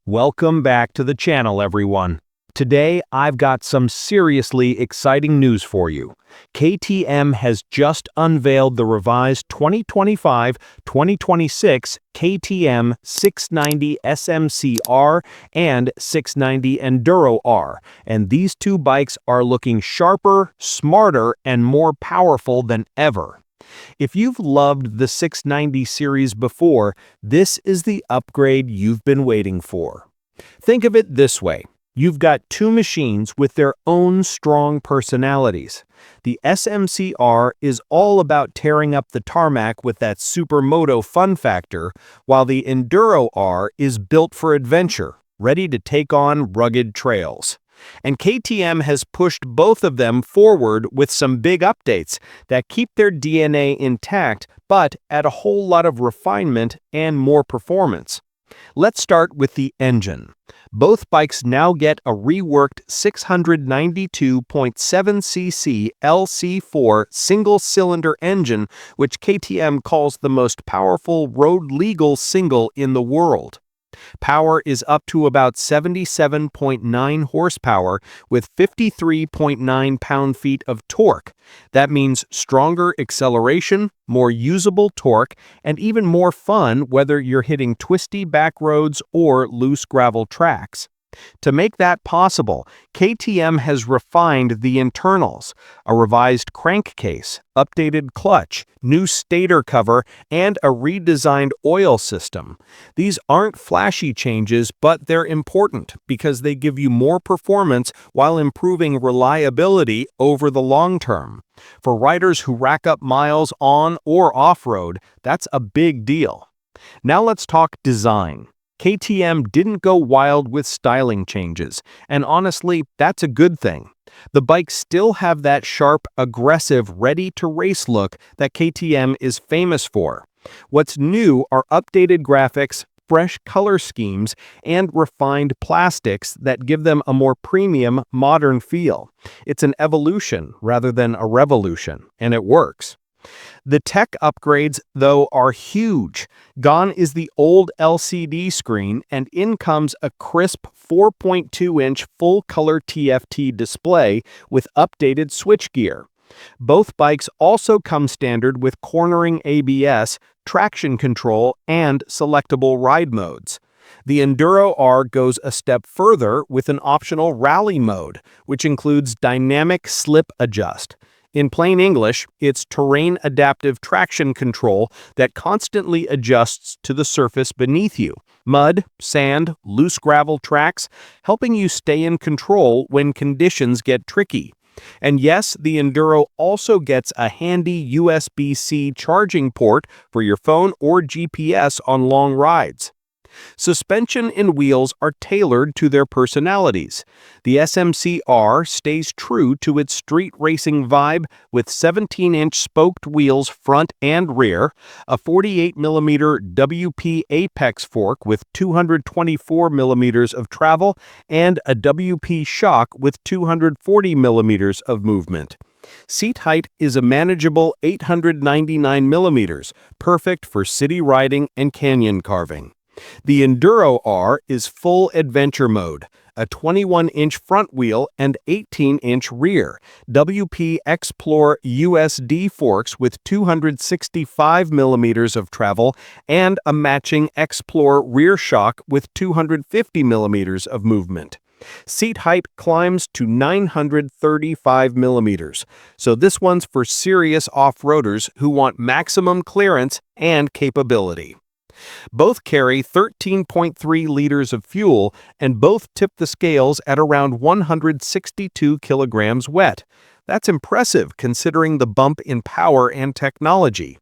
Welcome back to the channel, everyone. Today, I've got some seriously exciting news for you. KTM has just unveiled the revised 2025-2026 KTM 690 SMC R and 690 Enduro R, and these two bikes are looking sharper, smarter, and more powerful than ever. If you've loved the 690 series before, this is the upgrade you've been waiting for. Think of it this way. You've got two machines with their own strong personalities. The SMC R is all about tearing up the tarmac with that supermoto fun factor, while the Enduro R is built for adventure, ready to take on rugged trails. And KTM has pushed both of them forward with some big updates that keep their DNA intact, but add a whole lot of refinement and more performance. Let's start with the engine. Both bikes now get a reworked 692.7cc LC4 single-cylinder engine, which KTM calls the most powerful road-legal single in the world. Power is up to about 77.9 horsepower with 53.9 pound-feet of torque. That means stronger acceleration, more usable torque, and even more fun whether you're hitting twisty back roads or loose gravel tracks. To make that possible, KTM has refined the internals: a revised crankcase, updated clutch, new stator cover, and a redesigned oil system. These aren't flashy changes, but they're important because they give you more performance while improving reliability over the long term. For riders who rack up miles on or off-road, that's a big deal. Now let's talk design. KTM didn't go wild with styling changes, and honestly, that's a good thing. The bikes still have that sharp, aggressive, ready-to-race look that KTM is famous for. What's new are updated graphics, fresh color schemes, and refined plastics that give them a more premium, modern feel. It's an evolution rather than a revolution, and it works. The tech upgrades, though, are huge. Gone is the old LCD screen, and in comes a crisp 4.2-inch full-color TFT display with updated switchgear. Both bikes also come standard with cornering ABS, traction control, and selectable ride modes. The Enduro R goes a step further with an optional rally mode, which includes dynamic slip adjust. In plain English, it's terrain-adaptive traction control that constantly adjusts to the surface beneath you: mud, sand, loose gravel tracks, helping you stay in control when conditions get tricky. And yes, the Enduro also gets a handy USB-C charging port for your phone or GPS on long rides. Suspension and wheels are tailored to their personalities. The SMC R stays true to its street racing vibe with 17-inch spoked wheels front and rear, a 48mm WP apex fork with 224mm of travel, and a WP shock with 240mm of movement. Seat height is a manageable 899mm, perfect for city riding and canyon carving. The Enduro R is full adventure mode, a 21-inch front wheel and 18-inch rear, WP Explore USD forks with 265mm of travel, and a matching Explore rear shock with 250mm of movement. Seat height climbs to 935mm, so this one's for serious off-roaders who want maximum clearance and capability. Both carry 13.3 liters of fuel, and both tip the scales at around 162 kilograms wet. That's impressive considering the bump in power and technology.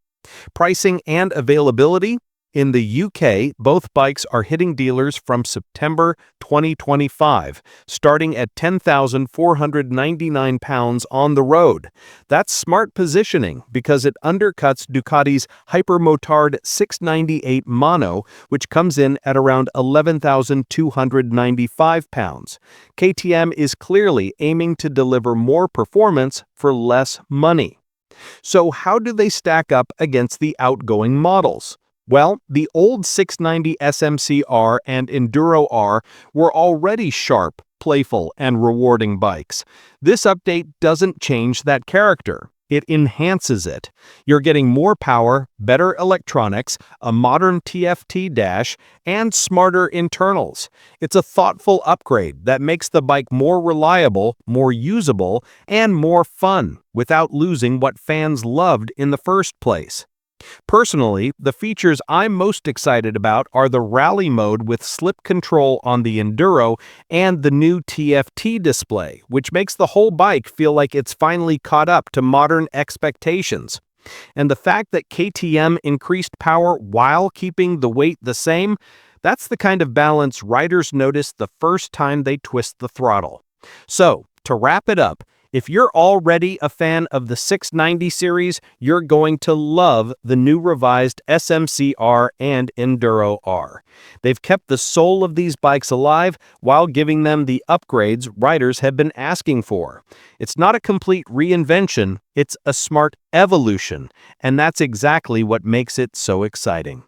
Pricing and availability? In the UK, both bikes are hitting dealers from September 2025, starting at £10,499 on the road. That's smart positioning because it undercuts Ducati's Hypermotard 698 Mono, which comes in at around £11,295. KTM is clearly aiming to deliver more performance for less money. So how do they stack up against the outgoing models? Well, the old 690 SMC R and Enduro R were already sharp, playful, and rewarding bikes. This update doesn't change that character. It enhances it. You're getting more power, better electronics, a modern TFT dash, and smarter internals. It's a thoughtful upgrade that makes the bike more reliable, more usable, and more fun without losing what fans loved in the first place. Personally, the features I'm most excited about are the rally mode with slip control on the Enduro and the new TFT display, which makes the whole bike feel like it's finally caught up to modern expectations. And the fact that KTM increased power while keeping the weight the same, that's the kind of balance riders notice the first time they twist the throttle. So, to wrap it up, if you're already a fan of the 690 series, you're going to love the new revised SMC R and Enduro R. They've kept the soul of these bikes alive while giving them the upgrades riders have been asking for. It's not a complete reinvention, it's a smart evolution, and that's exactly what makes it so exciting.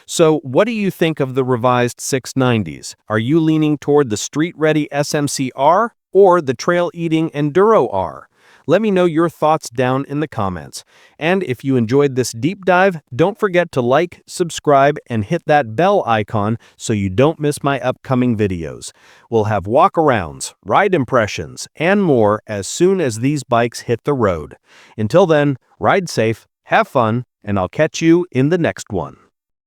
So, what do you think of the revised 690s? Are you leaning toward the street-ready SMC R or the trail-eating Enduro R? Let me know your thoughts down in the comments. And if you enjoyed this deep dive, don't forget to like, subscribe, and hit that bell icon so you don't miss my upcoming videos. We'll have walkarounds, ride impressions, and more as soon as these bikes hit the road. Until then, ride safe, have fun, and I'll catch you in the next one.